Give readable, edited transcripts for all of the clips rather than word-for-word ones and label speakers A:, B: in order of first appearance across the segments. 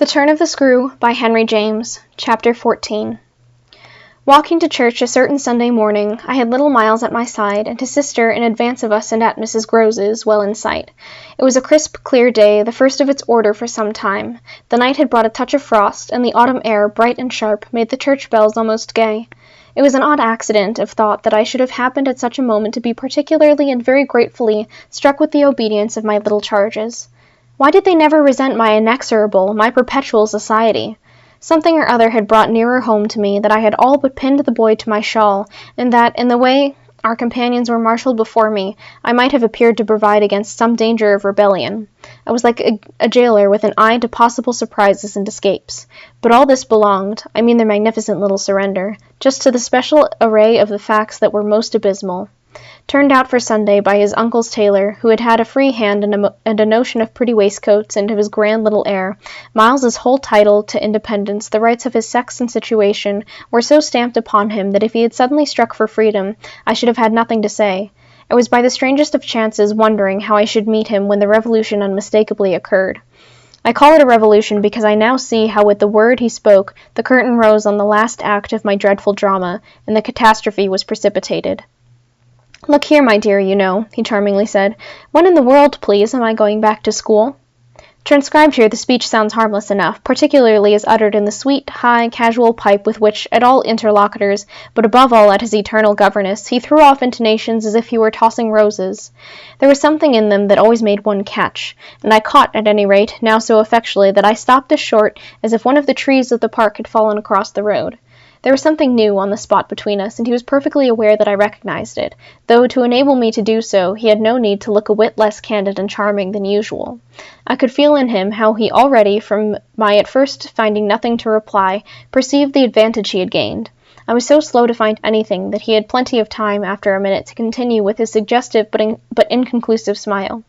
A: The Turn of the Screw by Henry James, Chapter 14. Walking to church a certain Sunday morning, I had little Miles at my side, and his sister in advance of us and at Mrs. Grose's, well in sight. It was a crisp, clear day, the first of its order for some time. The night had brought a touch of frost, and the autumn air, bright and sharp, made the church bells almost gay. It was an odd accident of thought that I should have happened at such a moment to be particularly and very gratefully struck with the obedience of my little charges. Why did they never resent my inexorable, my perpetual society? Something or other had brought nearer home to me that I had all but pinned the boy to my shawl, and that, in the way our companions were marshalled before me, I might have appeared to provide against some danger of rebellion. I was like a jailer with an eye to possible surprises and escapes. But all this belonged, I mean their magnificent little surrender, just to the special array of the facts that were most abysmal. Turned out for Sunday by his uncle's tailor, who had had a free hand and a notion of pretty waistcoats and of his grand little air, Miles's whole title to independence, the rights of his sex and situation, were so stamped upon him that if he had suddenly struck for freedom, I should have had nothing to say. I was by the strangest of chances wondering how I should meet him when the revolution unmistakably occurred. I call it a revolution because I now see how with the word he spoke the curtain rose on the last act of my dreadful drama, and the catastrophe was precipitated. "Look here, my dear, you know," he charmingly said. "When in the world, please, am I going back to school?" Transcribed here, the speech sounds harmless enough, particularly as uttered in the sweet, high, casual pipe with which, at all interlocutors, but above all at his eternal governess, he threw off intonations as if he were tossing roses. There was something in them that always made one catch, and I caught, at any rate, now so effectually that I stopped as short as if one of the trees of the park had fallen across the road. There was something new on the spot between us, and he was perfectly aware that I recognized it, though to enable me to do so he had no need to look a whit less candid and charming than usual. I could feel in him how he already, from my at first finding nothing to reply, perceived the advantage he had gained. I was so slow to find anything that he had plenty of time, after a minute, to continue with his suggestive but inconclusive smile.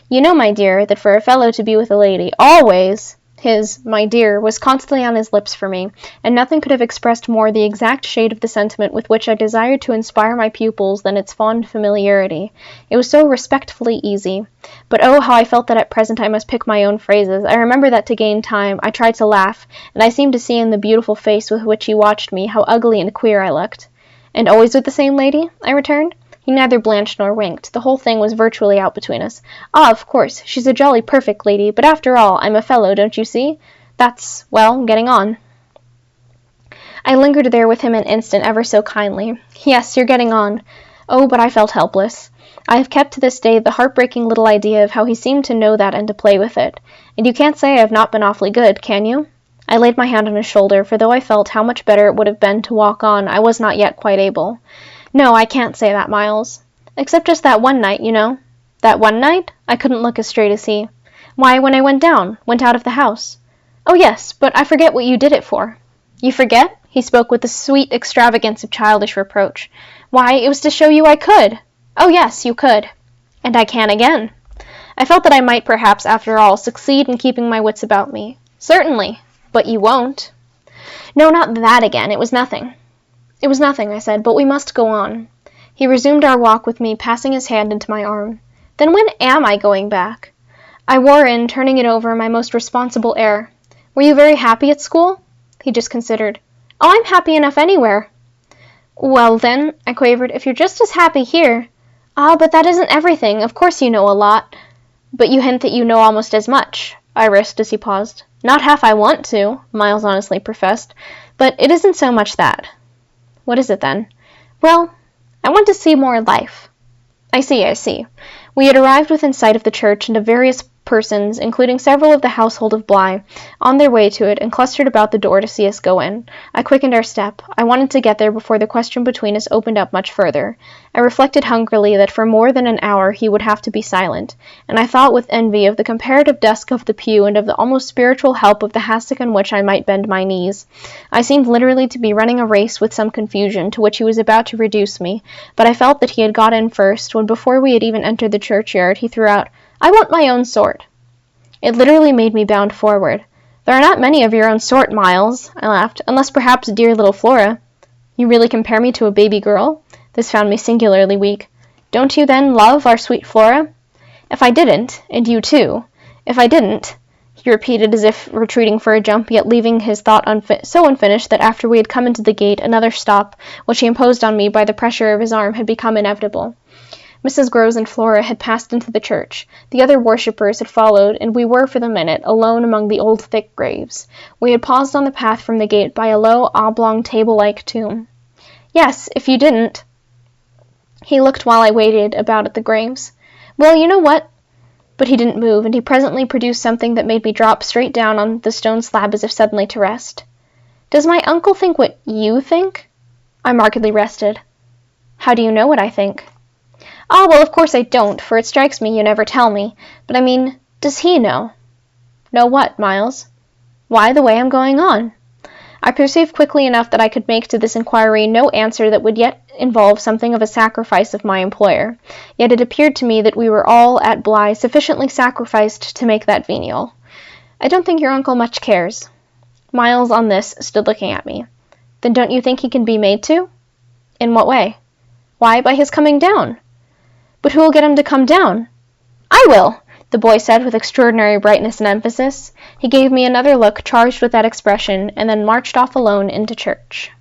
A: "You know, my dear, that for a fellow to be with a lady, always—" His "my dear" was constantly on his lips for me, and nothing could have expressed more the exact shade of the sentiment with which I desired to inspire my pupils than its fond familiarity. It was so respectfully easy. But oh, how I felt that at present I must pick my own phrases. I remember that to gain time I tried to laugh, and I seemed to see in the beautiful face with which he watched me how ugly and queer I looked. "And always with the same lady?" I returned. He neither blanched nor winked. The whole thing was virtually out between us. "Ah, of course, she's a jolly perfect lady, but after all, I'm a fellow, don't you see? That's, well, getting on." I lingered there with him an instant ever so kindly. "Yes, you're getting on." Oh, but I felt helpless. I have kept to this day the heartbreaking little idea of how he seemed to know that and to play with it. And you can't say I have not been awfully good, can you? I laid my hand on his shoulder, for though I felt how much better it would have been to walk on, I was not yet quite able. "No, I can't say that, Miles. Except just that one night, you know." "That one night?" I couldn't look as straight as he. "Why, when I went out of the house." "Oh, yes, but I forget what you did it for." "You forget?" He spoke with the sweet extravagance of childish reproach. "Why, it was to show you I could." "Oh, yes, you could." "And I can again." I felt that I might perhaps, after all, succeed in keeping my wits about me. "Certainly. But you won't." "No, not that again. It was nothing." "It was nothing," I said, "but we must go on." He resumed our walk with me, passing his hand into my arm. "Then when am I going back?" I wore in, turning it over, my most responsible air. "Were you very happy at school?" He just considered. "Oh, I'm happy enough anywhere." "Well, then," I quavered, "if you're just as happy here—" "Ah, but that isn't everything. Of course you know a lot." "But you hint that you know almost as much," I risked as he paused. "Not half I want to," Miles honestly professed. "But it isn't so much that." "What is it, then?" "Well, I want to see more life." I see. We had arrived within sight of the church, and of various persons, including several of the household of Bligh, on their way to it, and clustered about the door to see us go in. I quickened our step. I wanted to get there before the question between us opened up much further. I reflected hungrily that for more than an hour he would have to be silent, and I thought with envy of the comparative dusk of the pew and of the almost spiritual help of the hassock on which I might bend my knees. I seemed literally to be running a race with some confusion, to which he was about to reduce me, but I felt that he had got in first, when before we had even entered the churchyard he threw out, "I want my own sort." It literally made me bound forward. "There are not many of your own sort, Miles," I laughed, "unless perhaps dear little Flora." "You really compare me to a baby girl?" This found me singularly weak. "Don't you, then, love our sweet Flora?" "If I didn't, and you too, if I didn't—" he repeated as if retreating for a jump, yet leaving his thought so unfinished that after we had come into the gate, another stop, which he imposed on me by the pressure of his arm, had become inevitable. Mrs. Grose and Flora had passed into the church. The other worshippers had followed, and we were, for the minute, alone among the old thick graves. We had paused on the path from the gate by a low, oblong, table-like tomb. "Yes, if you didn't." He looked while I waited about at the graves. "Well, you know what?" But he didn't move, and he presently produced something that made me drop straight down on the stone slab as if suddenly to rest. "Does my uncle think what you think?" I markedly rested. "How do you know what I think?" "Ah, well, of course I don't, for it strikes me you never tell me. But I mean, does he know?" "Know what, Miles?" "Why, the way I'm going on." I perceived quickly enough that I could make to this inquiry no answer that would yet involve something of a sacrifice of my employer. Yet it appeared to me that we were all at Bly sufficiently sacrificed to make that venial. "I don't think your uncle much cares." Miles, on this, stood looking at me. "Then don't you think he can be made to?" "In what way?" "Why, by his coming down." "But who'll get him to come down?" "I will!" the boy said with extraordinary brightness and emphasis. He gave me another look charged with that expression, and then marched off alone into church.